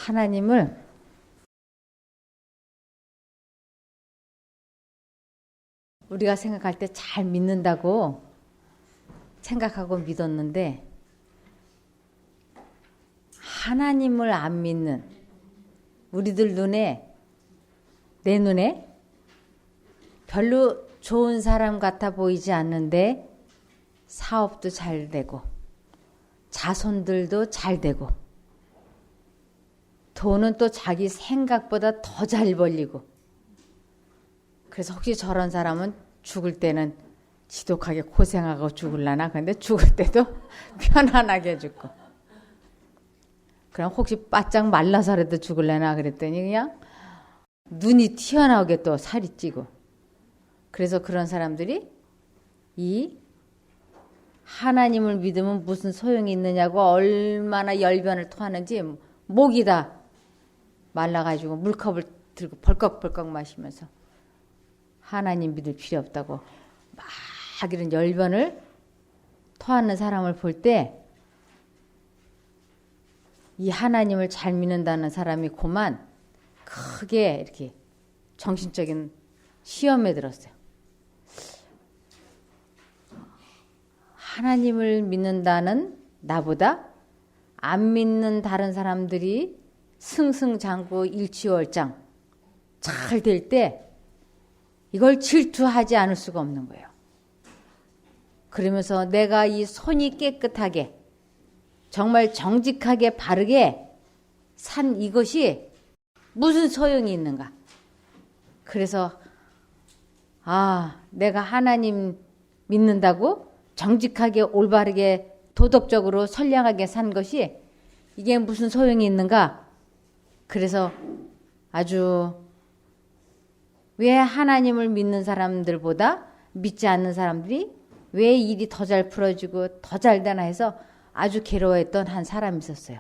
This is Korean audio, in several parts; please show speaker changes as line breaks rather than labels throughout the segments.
하나님을 우리가 생각할 때 잘 믿는다고 생각하고 믿었는데, 하나님을 안 믿는 우리들 눈에, 내 눈에 별로 좋은 사람 같아 보이지 않는데 사업도 잘 되고 자손들도 잘 되고 돈은 또 자기 생각보다 더 잘 벌리고, 그래서 혹시 저런 사람은 죽을 때는 지독하게 고생하고 죽을라나, 근데 죽을 때도 편안하게 죽고, 그럼 혹시 바짝 말라서라도 죽을라나 그랬더니 그냥 눈이 튀어나오게 또 살이 찌고. 그래서 그런 사람들이 이 하나님을 믿으면 무슨 소용이 있느냐고 얼마나 열변을 토하는지, 목이 다 말라가지고 물컵을 들고 벌컥벌컥 마시면서 하나님 믿을 필요 없다고 막 이런 열변을 토하는 사람을 볼 때, 이 하나님을 잘 믿는다는 사람이 그만 크게 이렇게 정신적인 시험에 들었어요. 하나님을 믿는다는 나보다 안 믿는 다른 사람들이 승승장구 일취월장 잘 될 때 이걸 질투하지 않을 수가 없는 거예요. 그러면서 내가 이 손이 깨끗하게 정말 정직하게 바르게 산 이것이 무슨 소용이 있는가. 그래서 내가 하나님 믿는다고 정직하게 올바르게 도덕적으로 선량하게 산 것이 이게 무슨 소용이 있는가. 그래서 아주 왜 하나님을 믿는 사람들보다 믿지 않는 사람들이 왜 일이 더 잘 풀어지고 더 잘 되나 해서 아주 괴로워했던 한 사람이 있었어요.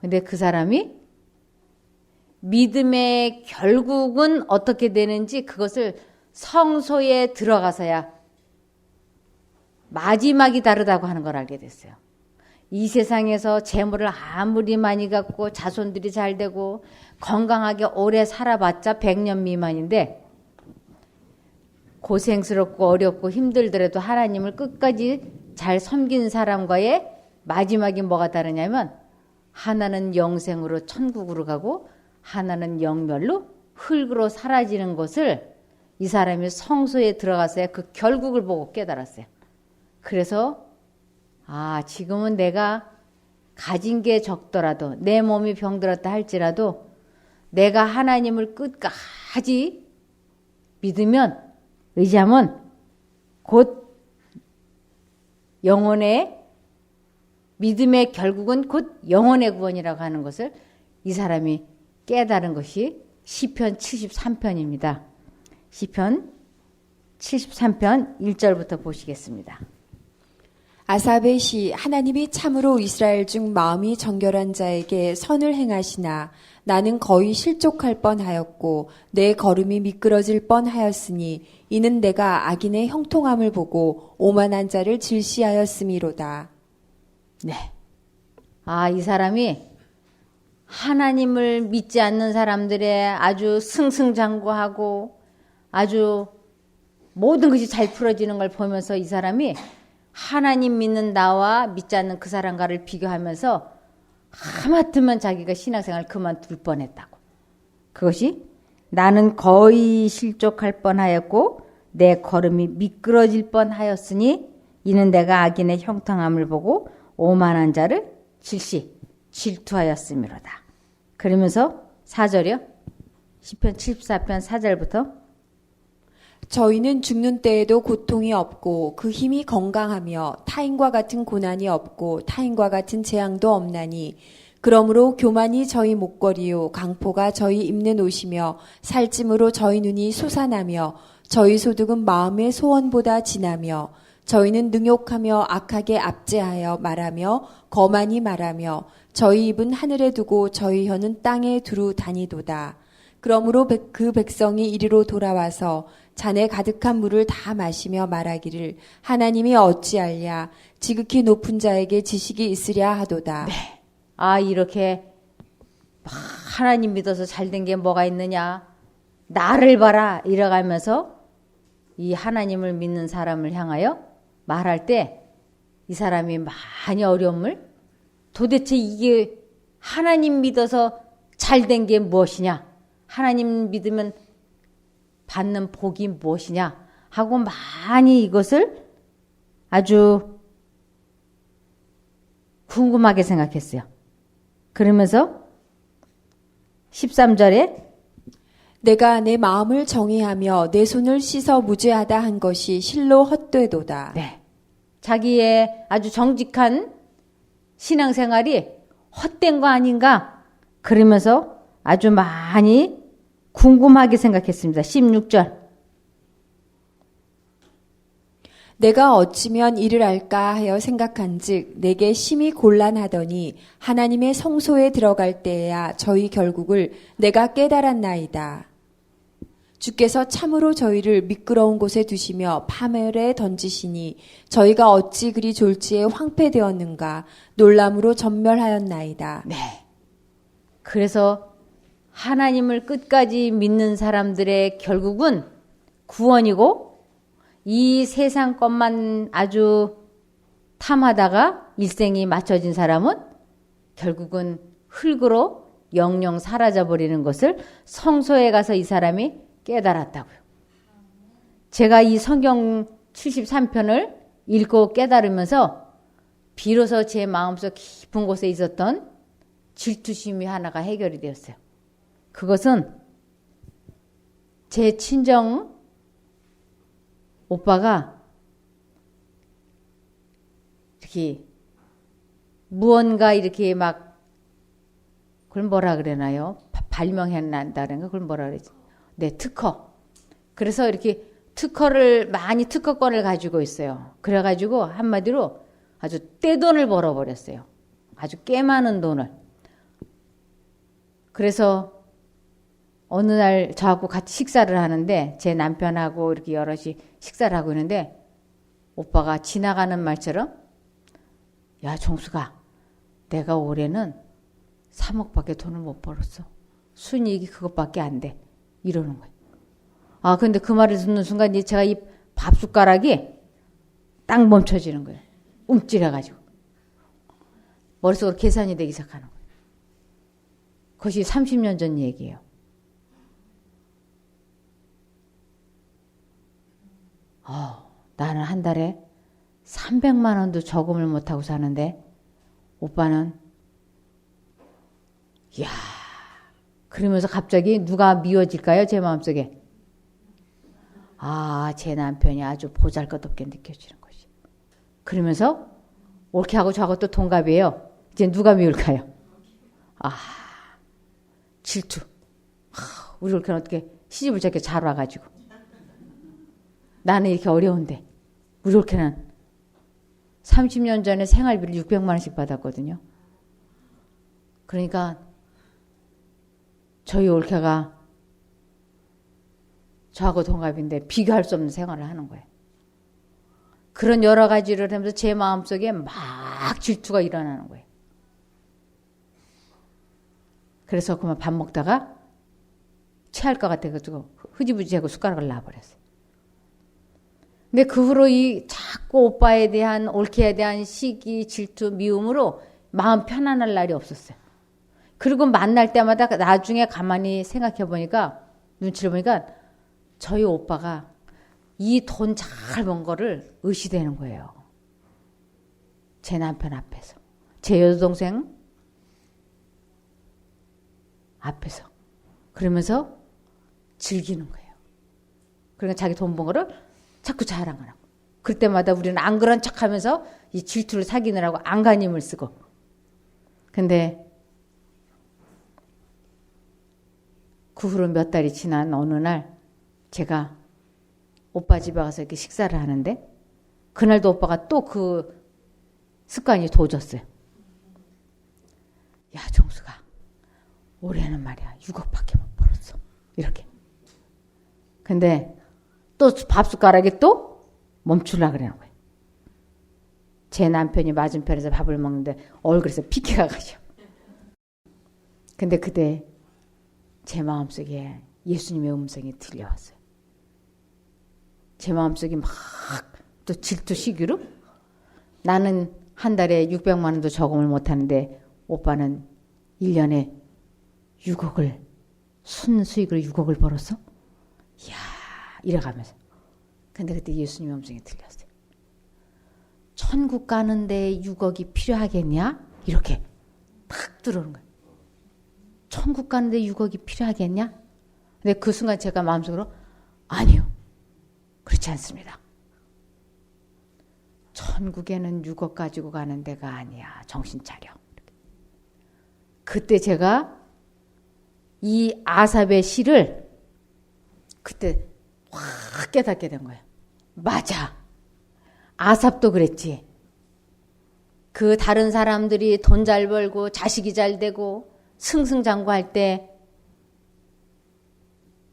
근데 그 사람이 믿음의 결국은 어떻게 되는지 그것을 성소에 들어가서야 마지막이 다르다고 하는 걸 알게 됐어요. 이 세상에서 재물을 아무리 많이 갖고 자손들이 잘 되고 건강하게 오래 살아봤자 100년 미만인데, 고생스럽고 어렵고 힘들더라도 하나님을 끝까지 잘 섬긴 사람과의 마지막이 뭐가 다르냐면, 하나는 영생으로 천국으로 가고 하나는 영멸로 흙으로 사라지는 것을 이 사람이 성소에 들어가서야 그 결국을 보고 깨달았어요. 그래서 지금은 내가 가진 게 적더라도, 내 몸이 병들었다 할지라도 내가 하나님을 끝까지 믿으면, 의지하면 곧 영혼의 믿음의 결국은 곧 영혼의 구원이라고 하는 것을 이 사람이 깨달은 것이 시편 73편입니다. 시편 73편 1절부터 보시겠습니다.
아삽의 시. 하나님이 참으로 이스라엘 중 마음이 정결한 자에게 선을 행하시나 나는 거의 실족할 뻔하였고 내 걸음이 미끄러질 뻔하였으니 이는 내가 악인의 형통함을 보고 오만한 자를 질시하였음이로다.
네. 이 사람이 하나님을 믿지 않는 사람들의 아주 승승장구하고 아주 모든 것이 잘 풀어지는 걸 보면서 이 사람이 하나님 믿는 나와 믿지 않는 그 사람과를 비교하면서 하마터면 자기가 신앙생활을 그만둘 뻔했다고. 그것이 나는 거의 실족할 뻔하였고 내 걸음이 미끄러질 뻔하였으니 이는 내가 악인의 형통함을 보고 오만한 자를 질투하였음이로다. 그러면서 4절이요. 시편 74편 4절부터
저희는 죽는 때에도 고통이 없고 그 힘이 건강하며 타인과 같은 고난이 없고 타인과 같은 재앙도 없나니 그러므로 교만이 저희 목걸이요 강포가 저희 입는 옷이며 살찜으로 저희 눈이 솟아나며 저희 소득은 마음의 소원보다 진하며 저희는 능욕하며 악하게 압제하여 말하며 거만히 말하며 저희 입은 하늘에 두고 저희 혀는 땅에 두루 다니도다. 그러므로 그 백성이 이리로 돌아와서 잔에 가득한 물을 다 마시며 말하기를 하나님이 어찌하랴 지극히 높은 자에게 지식이 있으랴 하도다.
네. 이렇게 하나님 믿어서 잘된 게 뭐가 있느냐? 나를 봐라! 이래가면서 이 하나님을 믿는 사람을 향하여 말할 때 이 사람이 많이 어려움을 도대체 이게 하나님 믿어서 잘된 게 무엇이냐? 하나님 믿으면 받는 복이 무엇이냐? 하고 많이 이것을 아주 궁금하게 생각했어요. 그러면서 13절에
내가 내 마음을 정의하며 내 손을 씻어 무죄하다 한 것이 실로 헛되도다.
네. 자기의 아주 정직한 신앙생활이 헛된 거 아닌가? 그러면서 아주 많이 궁금하게 생각했습니다. 16절.
내가 어찌면 이를 알까 하여 생각한즉 내게 심히 곤란하더니 하나님의 성소에 들어갈 때에야 저희 결국을 내가 깨달았나이다. 주께서 참으로 저희를 미끄러운 곳에 두시며 파멸에 던지시니 저희가 어찌 그리 졸지에 황폐되었는가 놀람으로 전멸하였나이다.
네. 그래서 하나님을 끝까지 믿는 사람들의 결국은 구원이고 이 세상 것만 아주 탐하다가 일생이 맞춰진 사람은 결국은 흙으로 영영 사라져버리는 것을 성소에 가서 이 사람이 깨달았다고요. 제가 이 성경 73편을 읽고 깨달으면서 비로소 제 마음속 깊은 곳에 있었던 질투심이 하나가 해결이 되었어요. 그것은 제 친정 오빠가 이렇게 무언가 이렇게 막 그걸 뭐라 그러나요? 발명해낸다는 거 그걸 뭐라 그러지? 네, 특허. 그래서 이렇게 특허를 많이 특허권을 가지고 있어요. 그래가지고 한마디로 아주 떼돈을 벌어버렸어요. 아주 꽤 많은 돈을. 그래서 어느 날 저하고 같이 식사를 하는데 제 남편하고 이렇게 여럿이 식사를 하고 있는데 오빠가 지나가는 말처럼 야 종수가 내가 올해는 3억밖에 돈을 못 벌었어. 순이익이 그것밖에 안 돼. 이러는 거예요. 아 근데 그 말을 듣는 순간 제가 이 밥숟가락이 딱 멈춰지는 거예요. 움찔해가지고 머릿속으로 계산이 되기 시작하는 거예요. 그것이 30년 전 얘기예요. 나는 한 달에 300만 원도 저금을 못하고 사는데 오빠는 이야 그러면서 갑자기 누가 미워질까요? 제 마음속에. 제 남편이 아주 보잘것없게 느껴지는 것이. 그러면서 옳게 하고 저하고 또 동갑이에요. 이제 누가 미울까요? 질투. 우리 옳게는 어떻게 시집을 저렇게 잘 와가지고. 나는 이렇게 어려운데 우리 옳게는 30년 전에 생활비를 600만 원씩 받았거든요. 그러니까 저희 올케가 저하고 동갑인데 비교할 수 없는 생활을 하는 거예요. 그런 여러 가지를 하면서 제 마음속에 막 질투가 일어나는 거예요. 그래서 그만 밥 먹다가 체할 것 같아가지고 흐지부지하고 숟가락을 놔버렸어요. 근데 그 후로 이 자꾸 오빠에 대한 올케에 대한 시기, 질투, 미움으로 마음 편안할 날이 없었어요. 그리고 만날 때마다 나중에 가만히 생각해 보니까 눈치를 보니까 저희 오빠가 이 돈 잘 번 거를 의시되는 거예요. 제 남편 앞에서. 제 여동생 앞에서. 그러면서 즐기는 거예요. 그러니까 자기 돈 번 거를 자꾸 자랑하라고. 그때마다 우리는 안 그런 척하면서 이 질투를 사귀느라고 안간힘을 쓰고. 근데 그 후로 몇 달이 지난 어느 날 제가 오빠 집에 가서 이렇게 식사를 하는데 그날도 오빠가 또 그 습관이 도졌어요. 야 정수가 올해는 말이야 6억밖에 못 벌었어. 이렇게. 근데 또 밥숟가락에 또 멈추려고 그러는 거예요. 제 남편이 맞은편에서 밥을 먹는데 얼굴에서 피키가 가죠. 근데 그때 제 마음속에 예수님의 음성이 들려왔어요. 제 마음속에 막 또 질투 시기로 나는 한 달에 600만 원도 저금을 못하는데 오빠는 1년에 6억을 순수익으로 6억을 벌었어? 이야 이래가면서. 근데 그때 예수님의 음성이 들렸어요. 천국 가는데 6억이 필요하겠냐? 이렇게 탁 들어오는 거예요. 천국 가는데 6억이 필요하겠냐? 근데 그 순간 제가 마음속으로 아니요. 그렇지 않습니다. 천국에는 6억 가지고 가는 데가 아니야. 정신 차려. 그때 제가 이 아삽의 시를 그때 확 깨닫게 된 거예요. 맞아. 아삽도 그랬지. 그 다른 사람들이 돈 잘 벌고 자식이 잘 되고 승승장구할 때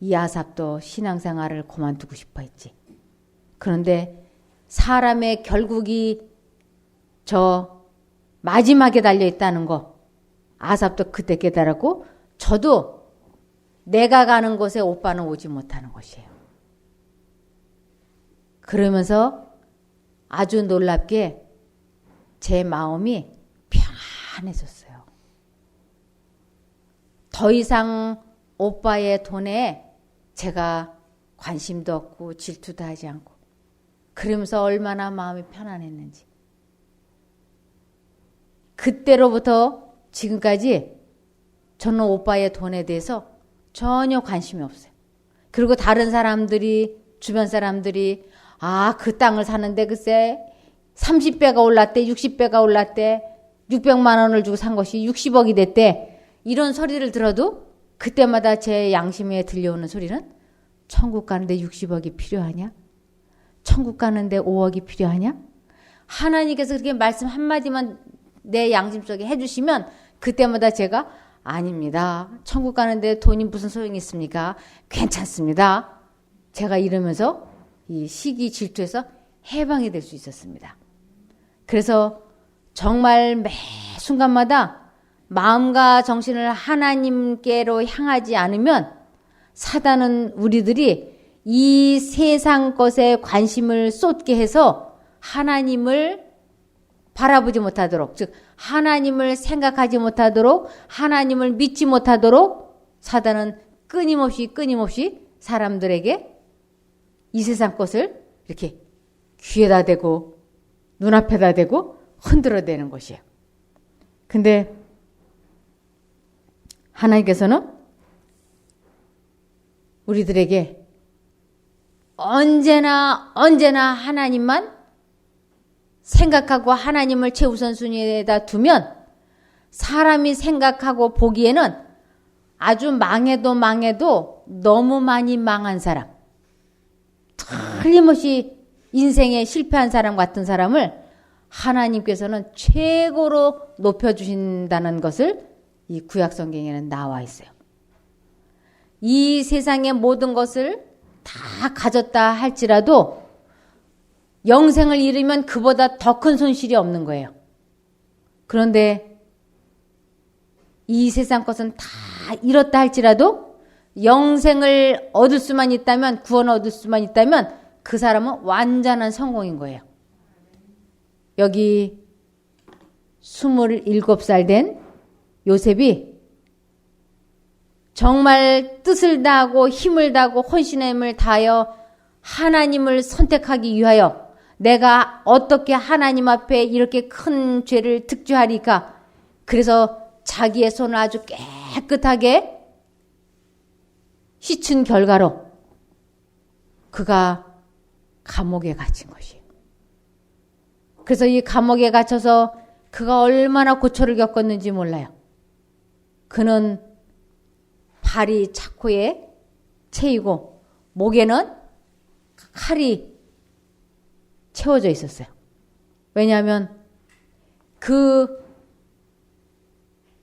이 아삽도 신앙생활을 그만두고 싶어 했지. 그런데 사람의 결국이 저 마지막에 달려있다는 거 아삽도 그때 깨달았고 저도 내가 가는 곳에 오빠는 오지 못하는 곳이에요. 그러면서 아주 놀랍게 제 마음이 평안해졌어요. 더 이상 오빠의 돈에 제가 관심도 없고 질투도 하지 않고 그러면서 얼마나 마음이 편안했는지. 그때로부터 지금까지 저는 오빠의 돈에 대해서 전혀 관심이 없어요. 그리고 다른 사람들이 주변 사람들이 그 땅을 사는데 글쎄 30배가 올랐대 60배가 올랐대 600만 원을 주고 산 것이 60억이 됐대 이런 소리를 들어도 그때마다 제 양심에 들려오는 소리는 천국 가는데 60억이 필요하냐? 천국 가는데 5억이 필요하냐? 하나님께서 그렇게 말씀 한마디만 내 양심 속에 해주시면 그때마다 제가 아닙니다. 천국 가는데 돈이 무슨 소용이 있습니까? 괜찮습니다. 제가 이러면서 이 시기 질투에서 해방이 될 수 있었습니다. 그래서 정말 매 순간마다 마음과 정신을 하나님께로 향하지 않으면 사단은 우리들이 이 세상 것에 관심을 쏟게 해서 하나님을 바라보지 못하도록, 즉 하나님을 생각하지 못하도록, 하나님을 믿지 못하도록 사단은 끊임없이 사람들에게 이 세상 것을 이렇게 귀에다 대고 눈앞에다 대고 흔들어대는 것이에요. 근데 하나님께서는 우리들에게 언제나 하나님만 생각하고 하나님을 최우선순위에다 두면 사람이 생각하고 보기에는 아주 망해도 너무 많이 망한 사람, 틀림없이 인생에 실패한 사람 같은 사람을 하나님께서는 최고로 높여주신다는 것을 이 구약성경에는 나와 있어요. 이 세상의 모든 것을 다 가졌다 할지라도 영생을 잃으면 그보다 더 큰 손실이 없는 거예요. 그런데 이 세상 것은 다 잃었다 할지라도 영생을 얻을 수만 있다면, 구원을 얻을 수만 있다면 그 사람은 완전한 성공인 거예요. 여기 27살 된 요셉이 정말 뜻을 다하고 힘을 다하고 혼신의 힘을 다하여 하나님을 선택하기 위하여 내가 어떻게 하나님 앞에 이렇게 큰 죄를 득죄하리까? 그래서 자기의 손을 아주 깨끗하게 씻은 결과로 그가 감옥에 갇힌 것이에요. 그래서 이 감옥에 갇혀서 그가 얼마나 고초를 겪었는지 몰라요. 그는 발이 차코에 채이고 목에는 칼이 채워져 있었어요. 왜냐하면 그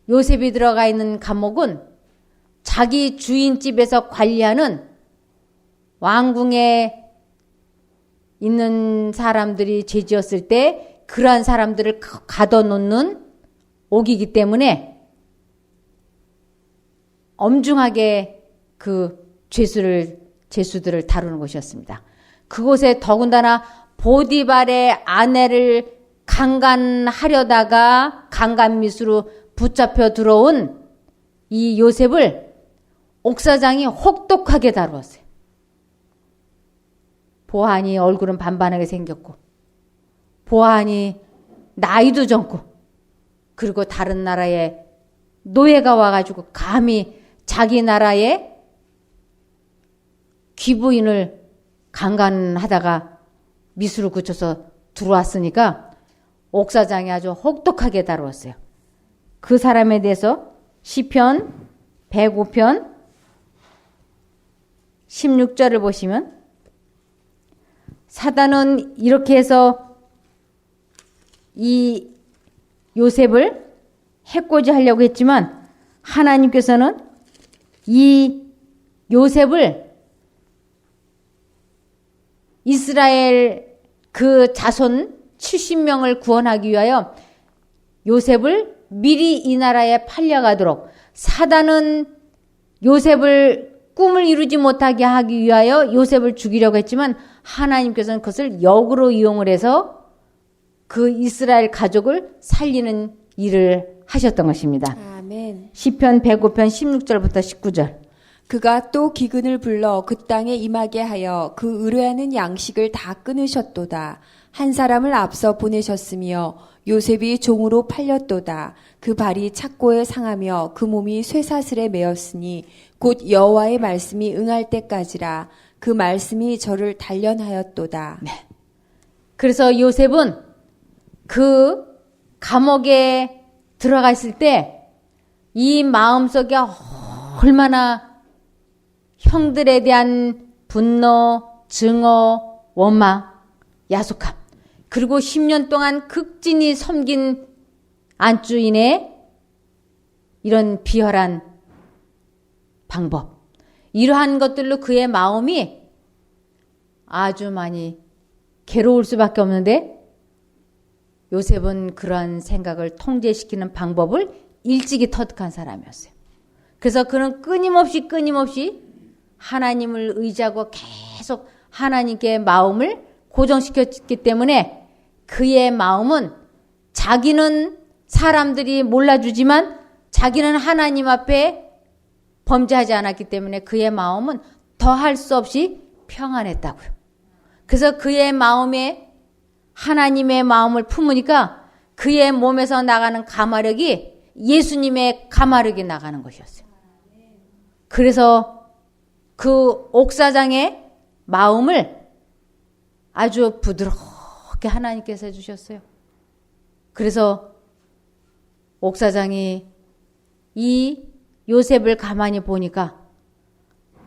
요셉이 들어가 있는 감옥은 자기 주인 집에서 관리하는 왕궁에 있는 사람들이 죄지었을 때 그러한 사람들을 가둬놓는 옥이기 때문에 엄중하게 그 죄수들을 다루는 곳이었습니다. 그곳에 더군다나 보디발의 아내를 강간하려다가 강간미수로 붙잡혀 들어온 이 요셉을 옥사장이 혹독하게 다루었어요. 보아하니 얼굴은 반반하게 생겼고, 보아하니 나이도 젊고, 그리고 다른 나라의 노예가 와가지고 감히 자기 나라의 귀부인을 강간하다가 미수를 굳혀서 들어왔으니까 옥사장이 아주 혹독하게 다루었어요. 그 사람에 대해서 시편 105편 16절을 보시면, 사단은 이렇게 해서 이 요셉을 해코지 하려고 했지만 하나님께서는 이 요셉을 이스라엘 그 자손 70명을 구원하기 위하여 요셉을 미리 이 나라에 팔려가도록, 사단은 요셉을 꿈을 이루지 못하게 하기 위하여 요셉을 죽이려고 했지만 하나님께서는 그것을 역으로 이용을 해서 그 이스라엘 가족을 살리는 일을 하셨던 것입니다.
아멘.
시편 105편 16절부터 19절.
그가 또 기근을 불러 그 땅에 임하게 하여 그 의뢰하는 양식을 다 끊으셨도다. 한 사람을 앞서 보내셨으며 요셉이 종으로 팔렸도다. 그 발이 착고에 상하며 그 몸이 쇠사슬에 매었으니 곧 여호와의 말씀이 응할 때까지라. 그 말씀이 저를 단련하였도다.
네. 그래서 요셉은 그 감옥에 들어가 있을 때 이 마음속에 얼마나 형들에 대한 분노, 증오, 원망, 야속함, 그리고 10년 동안 극진히 섬긴 안주인의 이런 비열한 방법, 이러한 것들로 그의 마음이 아주 많이 괴로울 수밖에 없는데, 요셉은 그러한 생각을 통제시키는 방법을 일찍이 터득한 사람이었어요. 그래서 그는 끊임없이 하나님을 의지하고 계속 하나님께 마음을 고정시켰기 때문에 그의 마음은, 자기는 사람들이 몰라주지만 자기는 하나님 앞에 범죄하지 않았기 때문에 그의 마음은 더할 수 없이 평안했다고요. 그래서 그의 마음에 하나님의 마음을 품으니까 그의 몸에서 나가는 감화력이 예수님의 감화력이 나가는 것이었어요. 그래서 그 옥사장의 마음을 아주 부드럽게 하나님께서 해주셨어요. 그래서 옥사장이 이 요셉을 가만히 보니까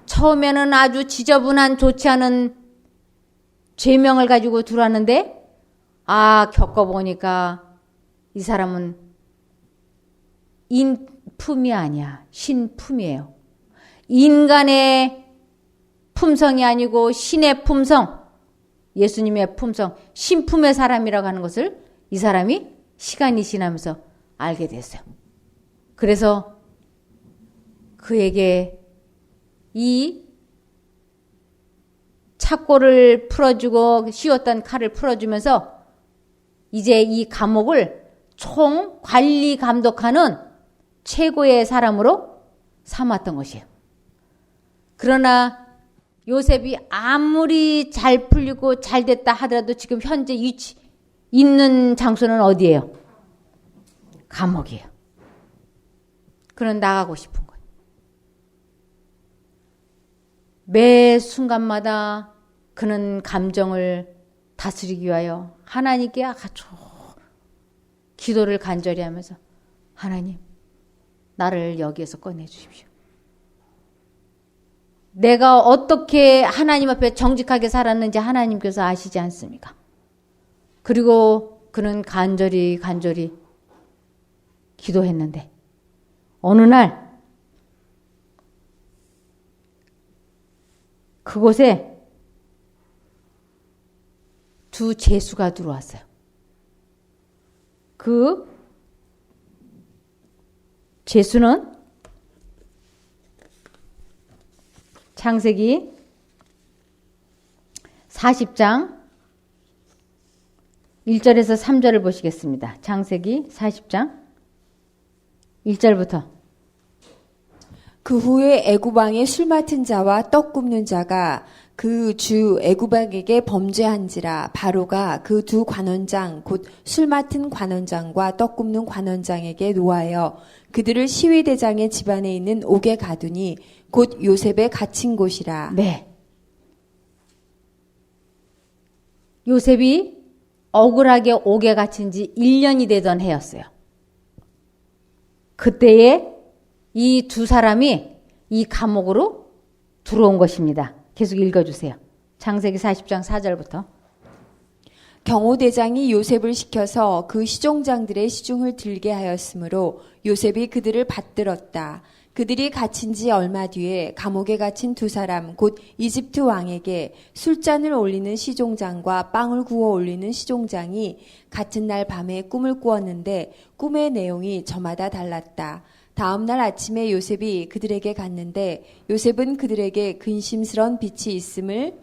처음에는 아주 지저분한 좋지 않은 죄명을 가지고 들어왔는데, 겪어보니까 이 사람은 인품이 아니야, 신품이에요. 인간의 품성이 아니고 신의 품성, 예수님의 품성, 신품의 사람이라고 하는 것을 이 사람이 시간이 지나면서 알게 됐어요. 그래서 그에게 이 착고를 풀어주고 씌웠던 칼을 풀어주면서 이제 이 감옥을 총 관리 감독하는 최고의 사람으로 삼았던 것이에요. 그러나 요셉이 아무리 잘 풀리고 잘 됐다 하더라도 지금 현재 있는 장소는 어디예요? 감옥이에요. 그는 나가고 싶은 거예요. 매 순간마다 그는 감정을 다스리기 위하여 하나님께 아주 기도를 간절히 하면서, 하나님, 나를 여기에서 꺼내주십시오. 내가 어떻게 하나님 앞에 정직하게 살았는지 하나님께서 아시지 않습니까? 그리고 그는 간절히 기도했는데, 어느 날 그곳에 두 죄수가 들어왔어요. 그 죄수는 창세기 40장 1절에서 3절을 보시겠습니다. 창세기 40장 1절부터.
그 후에 애굽 왕의 술 맡은 자와 떡 굽는 자가 그 주 애굽 왕에게 범죄한지라 바로가 그 두 관원장 곧 술 맡은 관원장과 떡 굽는 관원장에게 노하여 그들을 시위대장의 집안에 있는 옥에 가두니 곧 요셉의 갇힌 곳이라.
네. 요셉이 억울하게 옥에 갇힌 지 1년이 되던 해였어요. 그때에 이 두 사람이 이 감옥으로 들어온 것입니다. 계속 읽어주세요. 창세기 40장 4절부터.
경호대장이 요셉을 시켜서 그 시종장들의 시중을 들게 하였으므로 요셉이 그들을 받들었다. 그들이 갇힌 지 얼마 뒤에 감옥에 갇힌 두 사람 곧 이집트 왕에게 술잔을 올리는 시종장과 빵을 구워 올리는 시종장이 같은 날 밤에 꿈을 꾸었는데 꿈의 내용이 저마다 달랐다. 다음 날 아침에 요셉이 그들에게 갔는데 요셉은 그들에게 근심스런 빛이 있음을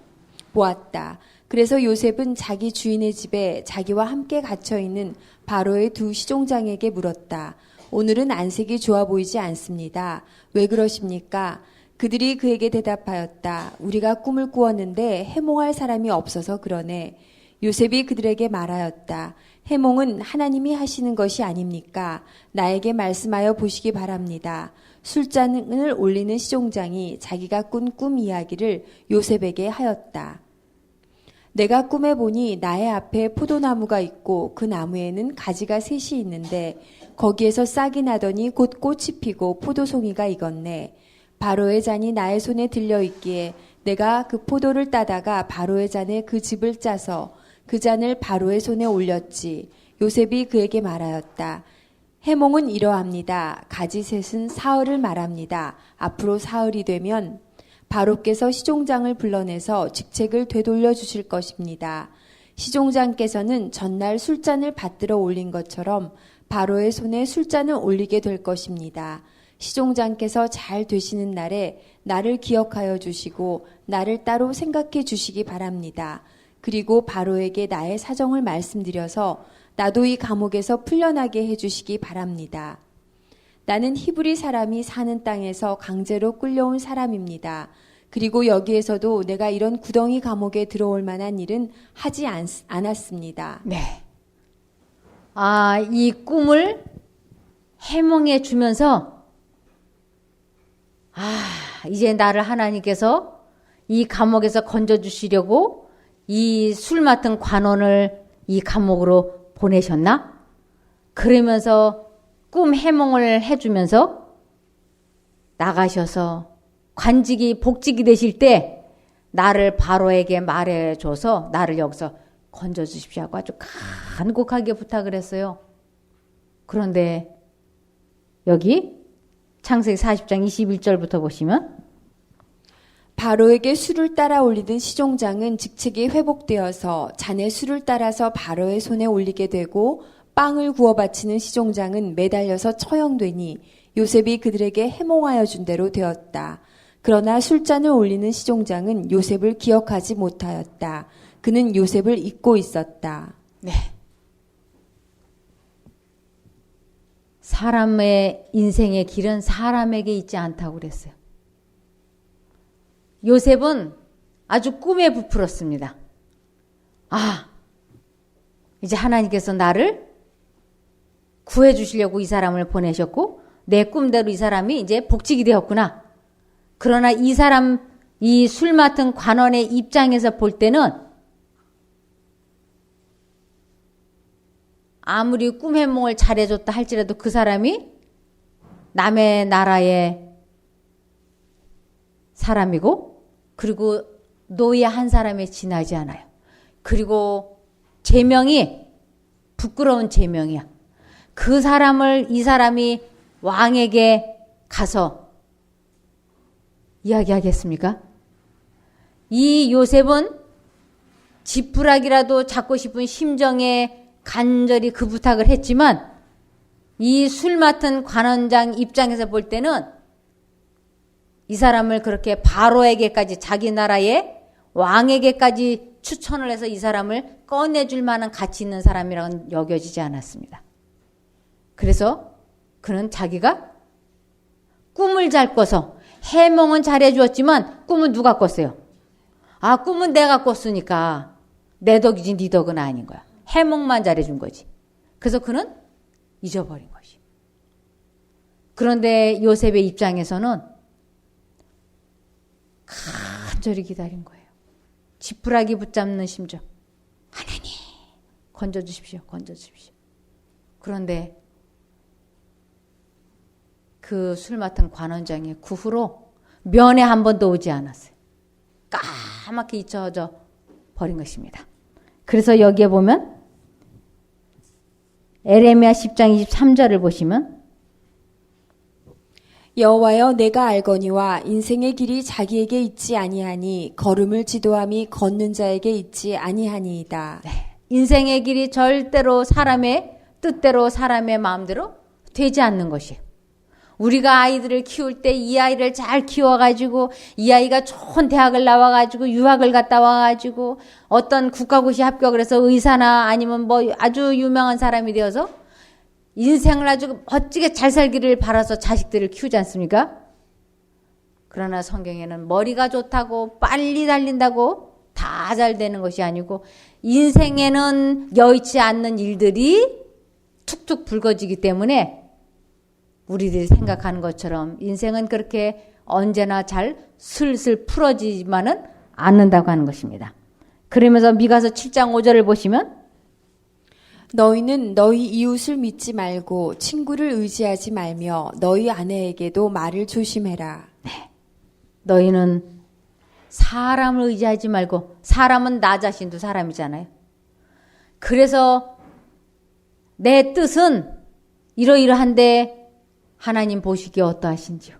보았다. 그래서 요셉은 자기 주인의 집에 자기와 함께 갇혀있는 바로의 두 시종장에게 물었다. 오늘은 안색이 좋아 보이지 않습니다. 왜 그러십니까? 그들이 그에게 대답하였다. 우리가 꿈을 꾸었는데 해몽할 사람이 없어서 그러네. 요셉이 그들에게 말하였다. 해몽은 하나님이 하시는 것이 아닙니까? 나에게 말씀하여 보시기 바랍니다. 술잔을 올리는 시종장이 자기가 꾼 꿈 이야기를 요셉에게 하였다. 내가 꿈에 보니 나의 앞에 포도나무가 있고 그 나무에는 가지가 셋이 있는데 거기에서 싹이 나더니 곧 꽃이 피고 포도송이가 익었네. 바로의 잔이 나의 손에 들려 있기에 내가 그 포도를 따다가 바로의 잔에 그 즙을 짜서 그 잔을 바로의 손에 올렸지. 요셉이 그에게 말하였다. 해몽은 이러합니다. 가지 셋은 사흘을 말합니다. 앞으로 사흘이 되면 바로께서 시종장을 불러내서 직책을 되돌려 주실 것입니다. 시종장께서는 전날 술잔을 받들어 올린 것처럼 바로의 손에 술잔을 올리게 될 것입니다. 시종장께서 잘 되시는 날에 나를 기억하여 주시고 나를 따로 생각해 주시기 바랍니다. 그리고 바로에게 나의 사정을 말씀드려서 나도 이 감옥에서 풀려나게 해주시기 바랍니다. 나는 히브리 사람이 사는 땅에서 강제로 끌려온 사람입니다. 그리고 여기에서도 내가 이런 구덩이 감옥에 들어올 만한 일은 하지 않았습니다.
네. 이 꿈을 해몽해 주면서 이제 나를 하나님께서 이 감옥에서 건져 주시려고 이 술 맡은 관원을 이 감옥으로 보내셨나? 그러면서 꿈 해몽을 해주면서 나가셔서 복직이 되실 때 나를 바로에게 말해줘서 나를 여기서 건져주십시오 하고 아주 간곡하게 부탁을 했어요. 그런데 여기 창세기 40장 21절부터 보시면
바로에게 술을 따라 올리던 시종장은 직책이 회복되어서 잔에 술을 따라서 바로의 손에 올리게 되고 빵을 구워 바치는 시종장은 매달려서 처형되니 요셉이 그들에게 해몽하여 준 대로 되었다. 그러나 술잔을 올리는 시종장은 요셉을 기억하지 못하였다. 그는 요셉을 잊고 있었다.
네. 사람의 인생의 길은 사람에게 있지 않다고 그랬어요. 요셉은 아주 꿈에 부풀었습니다. 이제 하나님께서 나를 구해주시려고 이 사람을 보내셨고 내 꿈대로 이 사람이 이제 복직이 되었구나. 그러나 이 술 맡은 관원의 입장에서 볼 때는 아무리 꿈 해몽을 잘해줬다 할지라도 그 사람이 남의 나라의 사람이고 그리고 노예 한 사람에 지나지 않아요. 그리고 제명이 부끄러운 제명이야. 그 사람을 이 사람이 왕에게 가서 이야기하겠습니까? 이 요셉은 지푸라기라도 잡고 싶은 심정에 간절히 그 부탁을 했지만 이 술 맡은 관원장 입장에서 볼 때는 이 사람을 그렇게 바로에게까지 자기 나라의 왕에게까지 추천을 해서 이 사람을 꺼내줄 만한 가치 있는 사람이라고는 여겨지지 않았습니다. 그래서 그는 자기가 꿈을 잘 꿔서 해몽은 잘해주었지만 꿈은 누가 꿨어요? 아, 꿈은 내가 꿨으니까 내 덕이지 네 덕은 아닌 거야. 해몽만 잘해준 거지. 그래서 그는 잊어버린 것이. 그런데 요셉의 입장에서는 간절히 기다린 거예요. 지푸라기 붙잡는 심정. 하나님, 건져주십시오. 건져주십시오. 그런데 그 술 맡은 관원장이 그 후로 면회 한 번도 오지 않았어요. 까맣게 잊혀져 버린 것입니다. 그래서 여기에 보면 에레미야 10장 23절을 보시면
여호와여 내가 알거니와 인생의 길이 자기에게 있지 아니하니 걸음을 지도함이 걷는 자에게 있지 아니하니이다.
네, 인생의 길이 절대로 사람의 뜻대로 사람의 마음대로 되지 않는 것이에요. 우리가 아이들을 키울 때 이 아이를 잘 키워가지고 이 아이가 좋은 대학을 나와가지고 유학을 갔다 와가지고 어떤 국가고시 합격을 해서 의사나 아니면 뭐 아주 유명한 사람이 되어서 인생을 아주 멋지게 잘 살기를 바라서 자식들을 키우지 않습니까? 그러나 성경에는 머리가 좋다고 빨리 달린다고 다 잘 되는 것이 아니고 인생에는 여의치 않는 일들이 툭툭 불거지기 때문에 우리들이 생각하는 것처럼 인생은 그렇게 언제나 잘 슬슬 풀어지지만은 않는다고 하는 것입니다. 그러면서 미가서 7장 5절을 보시면
너희는 너희 이웃을 믿지 말고 친구를 의지하지 말며 너희 아내에게도 말을 조심해라.
네. 너희는 사람을 의지하지 말고 사람은 나 자신도 사람이잖아요. 그래서 내 뜻은 이러이러한데 하나님 보시기에 어떠하신지요?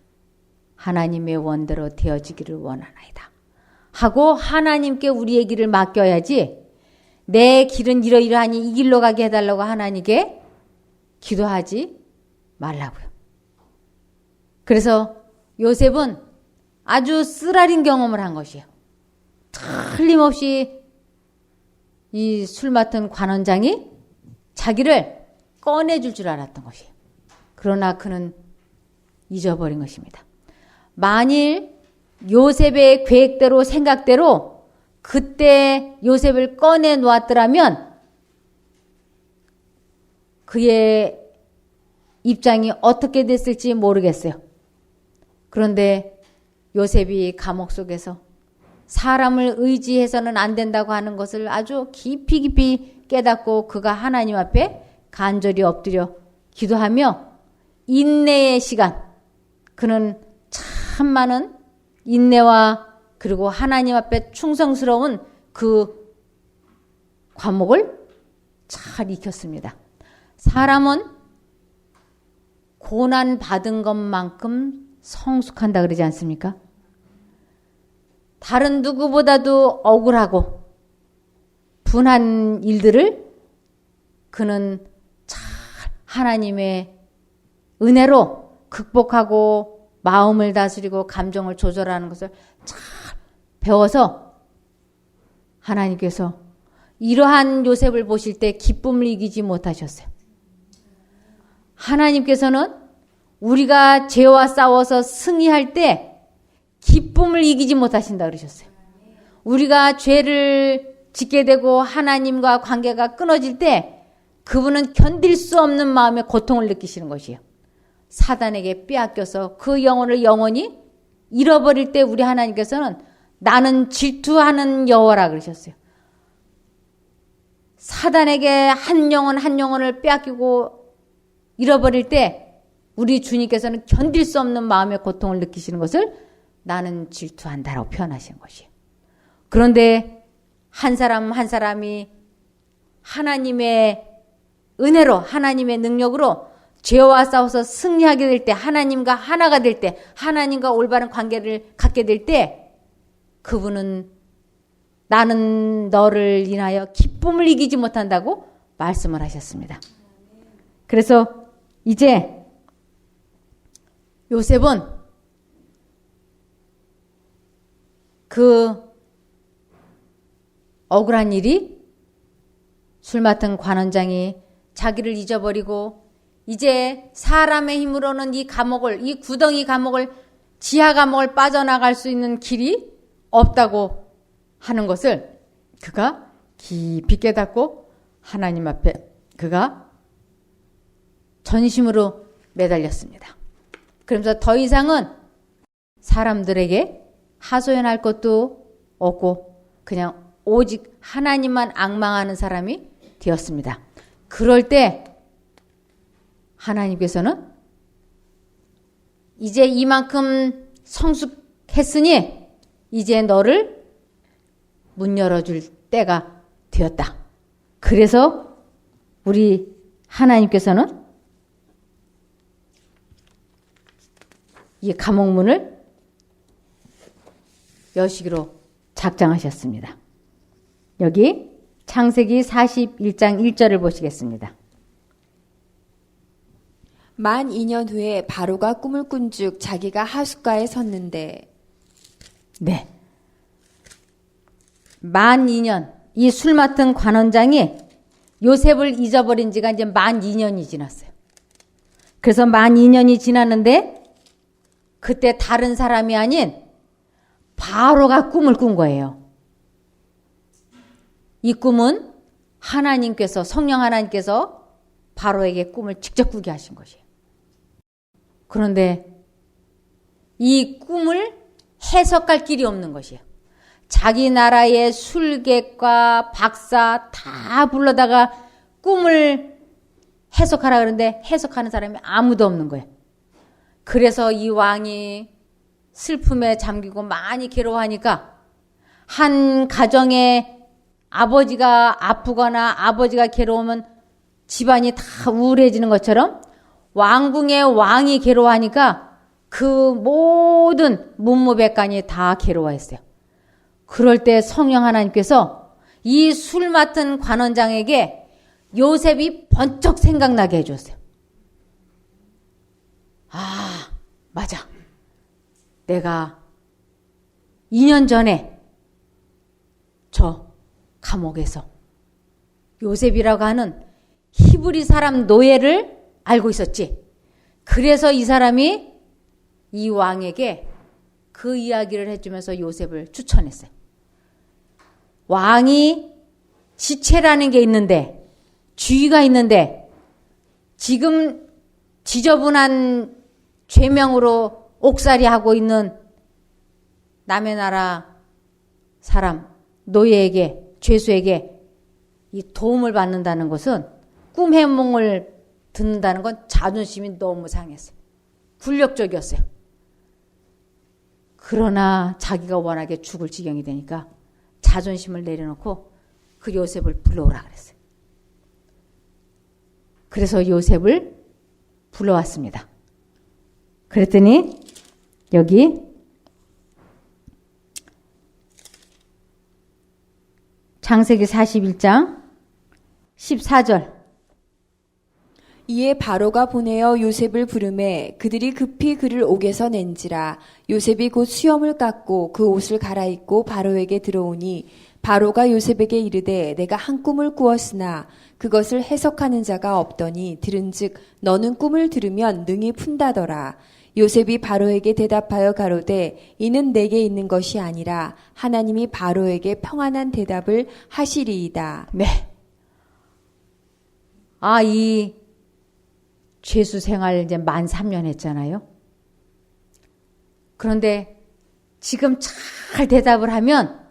하나님의 원대로 되어지기를 원하나이다. 하고 하나님께 우리의 길을 맡겨야지 내 길은 이러이러하니 이 길로 가게 해달라고 하나님께 기도하지 말라고요. 그래서 요셉은 아주 쓰라린 경험을 한 것이에요. 틀림없이 이 술 맡은 관원장이 자기를 꺼내줄 줄 알았던 것이에요. 그러나 그는 잊어버린 것입니다. 만일 요셉의 계획대로 생각대로 그때 요셉을 꺼내 놓았더라면 그의 입장이 어떻게 됐을지 모르겠어요. 그런데 요셉이 감옥 속에서 사람을 의지해서는 안 된다고 하는 것을 아주 깊이 깨닫고 그가 하나님 앞에 간절히 엎드려 기도하며 인내의 시간, 그는 참 많은 인내와 그리고 하나님 앞에 충성스러운 그 과목을 잘 익혔습니다. 사람은 고난 받은 것만큼 성숙한다 그러지 않습니까? 다른 누구보다도 억울하고 분한 일들을 그는 잘 하나님의 은혜로 극복하고 마음을 다스리고 감정을 조절하는 것을 잘 배워서 하나님께서 이러한 요셉을 보실 때 기쁨을 이기지 못하셨어요. 하나님께서는 우리가 죄와 싸워서 승리할 때 기쁨을 이기지 못하신다 그러셨어요. 우리가 죄를 짓게 되고 하나님과 관계가 끊어질 때 그분은 견딜 수 없는 마음의 고통을 느끼시는 것이에요. 사단에게 빼앗겨서 그 영혼을 영원히 잃어버릴 때 우리 하나님께서는 나는 질투하는 여호와라 그러셨어요. 사단에게 한 영혼을 빼앗기고 잃어버릴 때 우리 주님께서는 견딜 수 없는 마음의 고통을 느끼시는 것을 나는 질투한다라고 표현하시는 것이에요. 그런데 한 사람 한 사람이 하나님의 은혜로 하나님의 능력으로 죄와 싸워서 승리하게 될 때 하나님과 하나가 될 때 하나님과 올바른 관계를 갖게 될 때 그분은 나는 너를 인하여 기쁨을 이기지 못한다고 말씀을 하셨습니다. 그래서 이제 요셉은 그 억울한 일이 술 맡은 관원장이 자기를 잊어버리고 이제 사람의 힘으로는 이 감옥을, 이 구덩이 감옥을, 지하 감옥을 빠져나갈 수 있는 길이 없다고 하는 것을 그가 깊이 깨닫고 하나님 앞에 그가 전심으로 매달렸습니다. 그러면서 더 이상은 사람들에게 하소연할 것도 없고 그냥 오직 하나님만 앙망하는 사람이 되었습니다. 그럴 때 하나님께서는 이제 이만큼 성숙했으니 이제 너를 문 열어줄 때가 되었다. 그래서 우리 하나님께서는 이 감옥문을 여시기로 작정하셨습니다. 여기 창세기 41장 1절을 보시겠습니다.
만 2년 후에 바로가 꿈을 꾼즉 자기가 하숫가에 섰는데.
네. 만 2년 이 술 맡은 관원장이 요셉을 잊어버린 지가 이제 만 2년이 지났어요. 그래서 만 2년이 지났는데 그때 다른 사람이 아닌 바로가 꿈을 꾼 거예요. 이 꿈은 하나님께서, 성령 하나님께서 바로에게 꿈을 직접 꾸게 하신 것이에요. 그런데 이 꿈을 해석할 길이 없는 것이에요. 자기 나라의 술객과 박사 다 불러다가 꿈을 해석하라 그러는데 해석하는 사람이 아무도 없는 거예요. 그래서 이 왕이 슬픔에 잠기고 많이 괴로워하니까 한 가정에 아버지가 아프거나 아버지가 괴로우면 집안이 다 우울해지는 것처럼 왕궁의 왕이 괴로워하니까 그 모든 문무백관이 다 괴로워했어요. 그럴 때 성령 하나님께서 이 술 맡은 관원장에게 요셉이 번쩍 생각나게 해줬어요. 아, 맞아. 내가 2년 전에 저 감옥에서 요셉이라고 하는 히브리 사람 노예를 알고 있었지. 그래서 이 사람이 이 왕에게 그 이야기를 해주면서 요셉을 추천했어요. 왕이 지체라는 게 있는데, 주의가 있는데 지금 지저분한 죄명으로 옥살이하고 있는 남의 나라 사람, 노예에게, 죄수에게 이 도움을 받는다는 것은 꿈의 몽을 듣는다는 건 자존심이 너무 상했어요. 굴욕적이었어요. 그러나 자기가 워낙에 죽을 지경이 되니까 자존심을 내려놓고 그 요셉을 불러오라 그랬어요. 그래서 요셉을 불러왔습니다. 그랬더니 여기 창세기 41장 14절
이에 바로가 보내어 요셉을 부르매 그들이 급히 그를 옥에서 낸지라. 요셉이 곧 수염을 깎고 그 옷을 갈아입고 바로에게 들어오니 바로가 요셉에게 이르되 내가 한 꿈을 꾸었으나 그것을 해석하는 자가 없더니 들은즉 너는 꿈을 들으면 능히 푼다더라. 요셉이 바로에게 대답하여 가로되 이는 내게 있는 것이 아니라 하나님이 바로에게 평안한 대답을 하시리이다.
네. 이 죄수 생활 이제 만 3년 했잖아요. 그런데 지금 잘 대답을 하면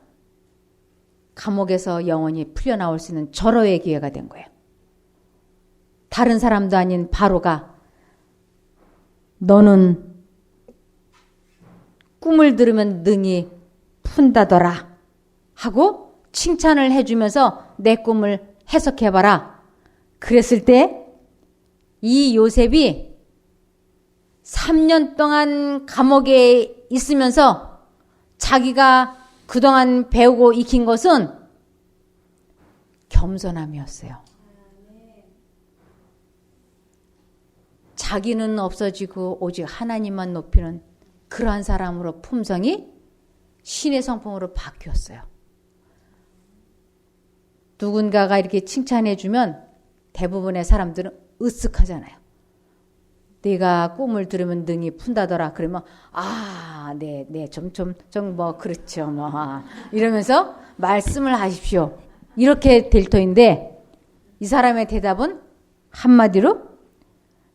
감옥에서 영원히 풀려나올 수 있는 절호의 기회가 된 거예요. 다른 사람도 아닌 바로가 너는 꿈을 들으면 능히 푼다더라 하고 칭찬을 해주면서 내 꿈을 해석해봐라. 그랬을 때 이 요셉이 3년 동안 감옥에 있으면서 자기가 그동안 배우고 익힌 것은 겸손함이었어요. 자기는 없어지고 오직 하나님만 높이는 그러한 사람으로 품성이 신의 성품으로 바뀌었어요. 누군가가 이렇게 칭찬해주면 대부분의 사람들은 으쓱하잖아요. 내가 꿈을 들으면 능이 푼다더라. 그러면 네, 좀 뭐 그렇죠, 뭐 이러면서 말씀을 하십시오. 이렇게 될 터인데 이 사람의 대답은 한마디로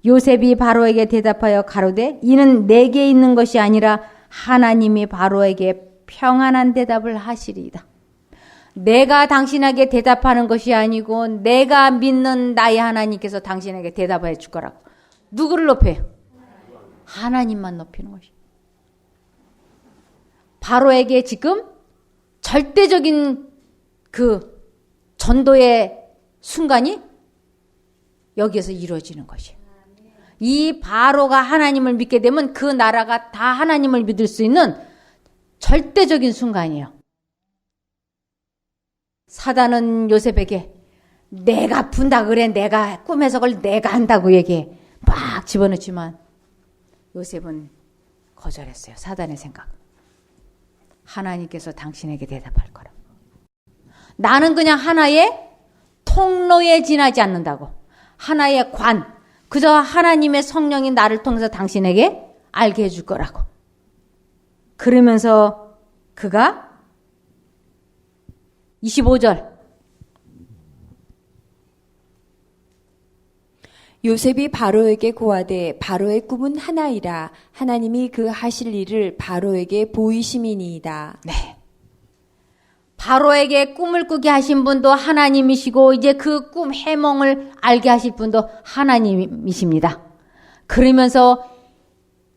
요셉이 바로에게 대답하여 가로되 이는 내게 있는 것이 아니라 하나님이 바로에게 평안한 대답을 하시리이다. 내가 당신에게 대답하는 것이 아니고 내가 믿는 나의 하나님께서 당신에게 대답해 줄 거라고. 누구를 높여요? 하나님만 높이는 것이. 바로에게 지금 절대적인 그 전도의 순간이 여기에서 이루어지는 것이에요. 이 바로가 하나님을 믿게 되면 그 나라가 다 하나님을 믿을 수 있는 절대적인 순간이에요. 사단은 요셉에게 내가 푼다 그래, 내가 꿈 해석을 내가 한다고 얘기해. 막 집어넣지만 요셉은 거절했어요. 사단의 생각. 하나님께서 당신에게 대답할 거라. 나는 그냥 하나의 통로에 지나지 않는다고. 하나의 관. 그저 하나님의 성령이 나를 통해서 당신에게 알게 해줄 거라고. 그러면서 그가 25절
요셉이 바로에게 고하되 바로의 꿈은 하나이라 하나님이 그 하실 일을 바로에게 보이심이니이다.
네. 바로에게 꿈을 꾸게 하신 분도 하나님이시고 이제 그 꿈 해몽을 알게 하실 분도 하나님이십니다. 그러면서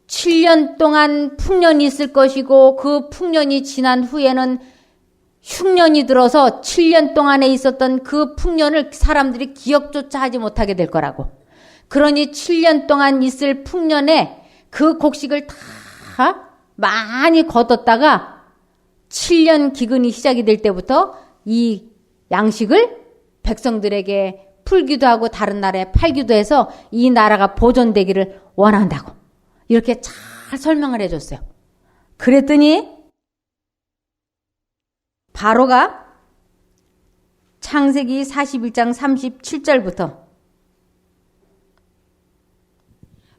7년 동안 풍년이 있을 것이고 그 풍년이 지난 후에는 흉년이 들어서 7년 동안에 있었던 그 풍년을 사람들이 기억조차 하지 못하게 될 거라고. 그러니 7년 동안 있을 풍년에 그 곡식을 다 많이 거뒀다가 7년 기근이 시작이 될 때부터 이 양식을 백성들에게 풀기도 하고 다른 나라에 팔기도 해서 이 나라가 보존되기를 원한다고. 이렇게 잘 설명을 해줬어요. 그랬더니 바로가 창세기 41장 37절부터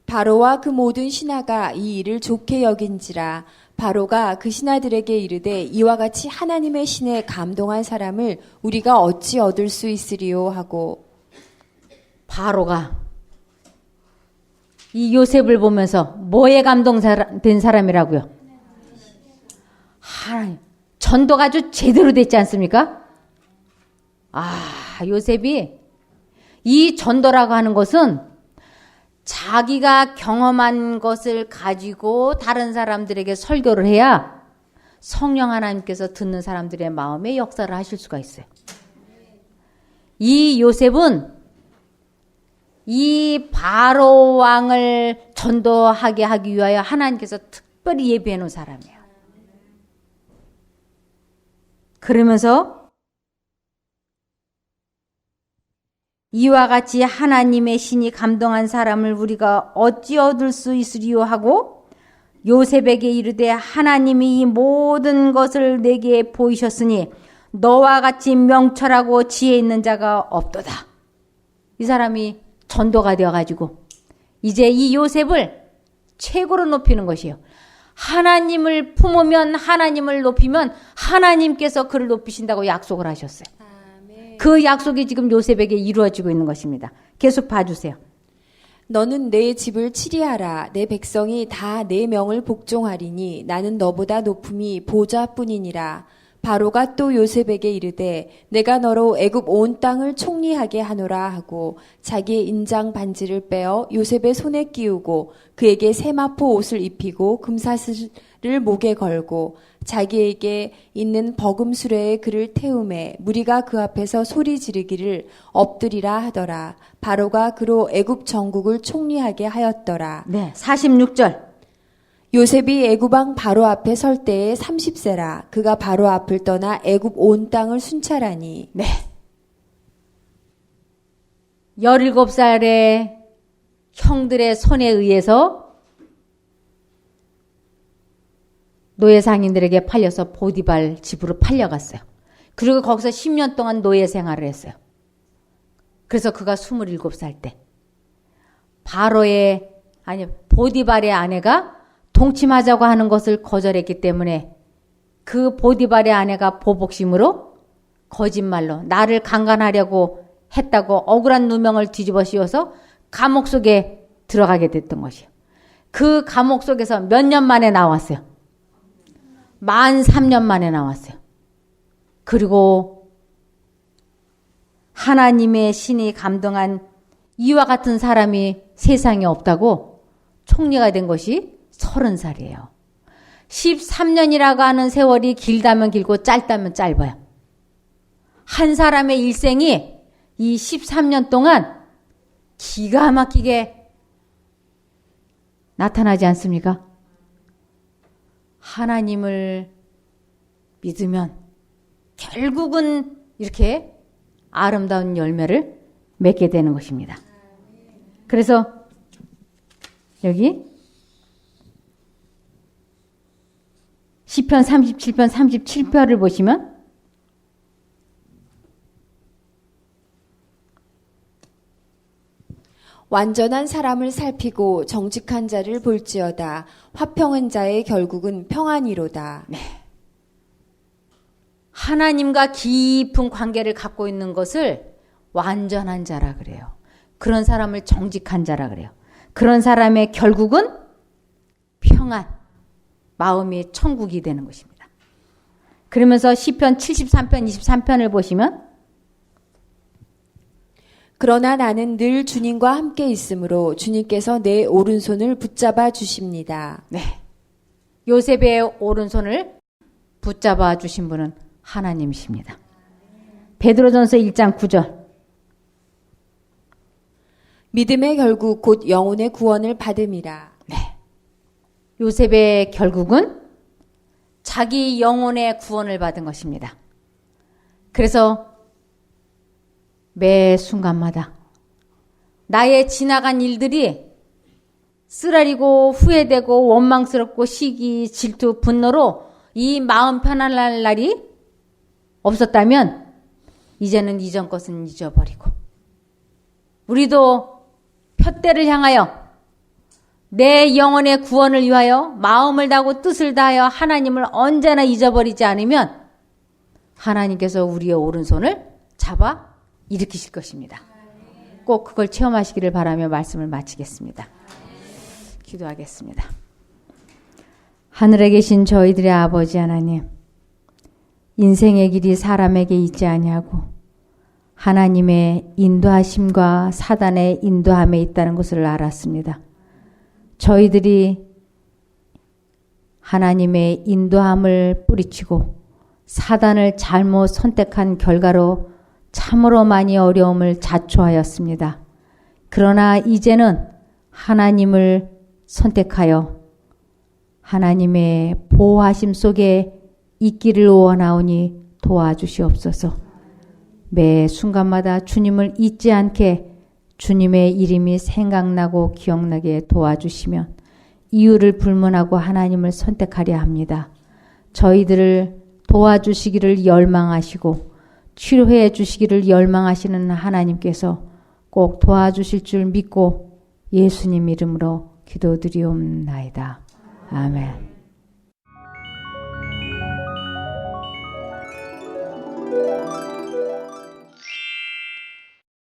바로와 그 모든 신하가 이 일을 좋게 여긴지라 바로가 그 신하들에게 이르되 이와 같이 하나님의 신에 감동한 사람을 우리가 어찌 얻을 수 있으리요 하고.
바로가 이 요셉을 보면서 뭐에 감동된 사람이라고요? 하나님. 전도가 아주 제대로 됐지 않습니까? 요셉이 이 전도라고 하는 것은 자기가 경험한 것을 가지고 다른 사람들에게 설교를 해야 성령 하나님께서 듣는 사람들의 마음에 역사를 하실 수가 있어요. 이 요셉은 이 바로 왕을 전도하게 하기 위하여 하나님께서 특별히 예비해 놓은 사람이에요. 그러면서 이와 같이 하나님의 신이 감동한 사람을 우리가 어찌 얻을 수 있으리요 하고 요셉에게 이르되 하나님이 이 모든 것을 내게 보이셨으니 너와 같이 명철하고 지혜 있는 자가 없도다. 이 사람이 전도가 되어가지고 이제 이 요셉을 최고로 높이는 것이에요. 하나님을 품으면 하나님을 높이면 하나님께서 그를 높이신다고 약속을 하셨어요. 그 약속이 지금 요셉에게 이루어지고 있는 것입니다. 계속 봐주세요.
너는 내 집을 치리하라. 내 백성이 다 내 명을 복종하리니 나는 너보다 높음이 보좌뿐이니라. 바로가 또 요셉에게 이르되 내가 너로 애굽 온 땅을 총리하게 하노라 하고 자기의 인장 반지를 빼어 요셉의 손에 끼우고 그에게 세마포 옷을 입히고 금사슬을 목에 걸고 자기에게 있는 버금수레에 그를 태우매 무리가 그 앞에서 소리 지르기를 엎드리라 하더라. 바로가 그로 애굽 전국을 총리하게 하였더라.
네, 46절.
요셉이 애굽 왕 바로 앞에 설 때에 30세라. 그가 바로 앞을 떠나 애굽 온 땅을 순찰하니.
네. 17살의 형들의 손에 의해서 노예 상인들에게 팔려서 보디발 집으로 팔려갔어요. 그리고 거기서 10년 동안 노예 생활을 했어요. 그래서 그가 27살 때 보디발의 아내가 동침하자고 하는 것을 거절했기 때문에 그 보디발의 아내가 보복심으로 거짓말로 나를 강간하려고 했다고 억울한 누명을 뒤집어 씌워서 감옥 속에 들어가게 됐던 것이에요. 그 감옥 속에서 몇 년 만에 나왔어요. 13년 만에 나왔어요. 그리고 하나님의 신이 감동한 이와 같은 사람이 세상에 없다고 총리가 된 것이 30살이에요. 13년이라고 하는 세월이 길다면 길고 짧다면 짧아요. 한 사람의 일생이 이 13년 동안 기가 막히게 나타나지 않습니까? 하나님을 믿으면 결국은 이렇게 아름다운 열매를 맺게 되는 것입니다. 그래서 여기 시편 37편 37편을 보시면
완전한 사람을 살피고 정직한 자를 볼지어다. 화평한 자의 결국은 평안이로다.
네. 하나님과 깊은 관계를 갖고 있는 것을 완전한 자라 그래요. 그런 사람을 정직한 자라 그래요. 그런 사람의 결국은 평안, 마음이 천국이 되는 것입니다. 그러면서 시편 73편 23편을 보시면
그러나 나는 늘 주님과 함께 있으므로 주님께서 내 오른손을 붙잡아 주십니다.
네. 요셉의 오른손을 붙잡아 주신 분은 하나님이십니다. 베드로전서 1장 9절.
믿음의 결국 곧 영혼의 구원을 받음이라.
네. 요셉의 결국은 자기 영혼의 구원을 받은 것입니다. 그래서 매 순간마다 나의 지나간 일들이 쓰라리고 후회되고 원망스럽고 시기, 질투, 분노로 이 마음 편안할 날이 없었다면 이제는 이전 것은 잊어버리고 우리도 푯대를 향하여 내 영혼의 구원을 위하여 마음을 다하고 뜻을 다하여 하나님을 언제나 잊어버리지 않으면 하나님께서 우리의 오른손을 잡아 일으키실 것입니다. 꼭 그걸 체험하시기를 바라며 말씀을 마치겠습니다. 기도하겠습니다. 하늘에 계신 저희들의 아버지 하나님, 인생의 길이 사람에게 있지 아니하고 하나님의 인도하심과 사단의 인도함에 있다는 것을 알았습니다. 저희들이 하나님의 인도함을 뿌리치고 사단을 잘못 선택한 결과로 참으로 많이 어려움을 자초하였습니다. 그러나 이제는 하나님을 선택하여 하나님의 보호하심 속에 있기를 원하오니 도와주시옵소서. 매 순간마다 주님을 잊지 않게 주님의 이름이 생각나고 기억나게 도와주시면 이유를 불문하고 하나님을 선택하려 합니다. 저희들을 도와주시기를 열망하시고 치료해 주시기를 열망하시는 하나님께서 꼭 도와주실 줄 믿고 예수님 이름으로 기도드리옵나이다. 아멘.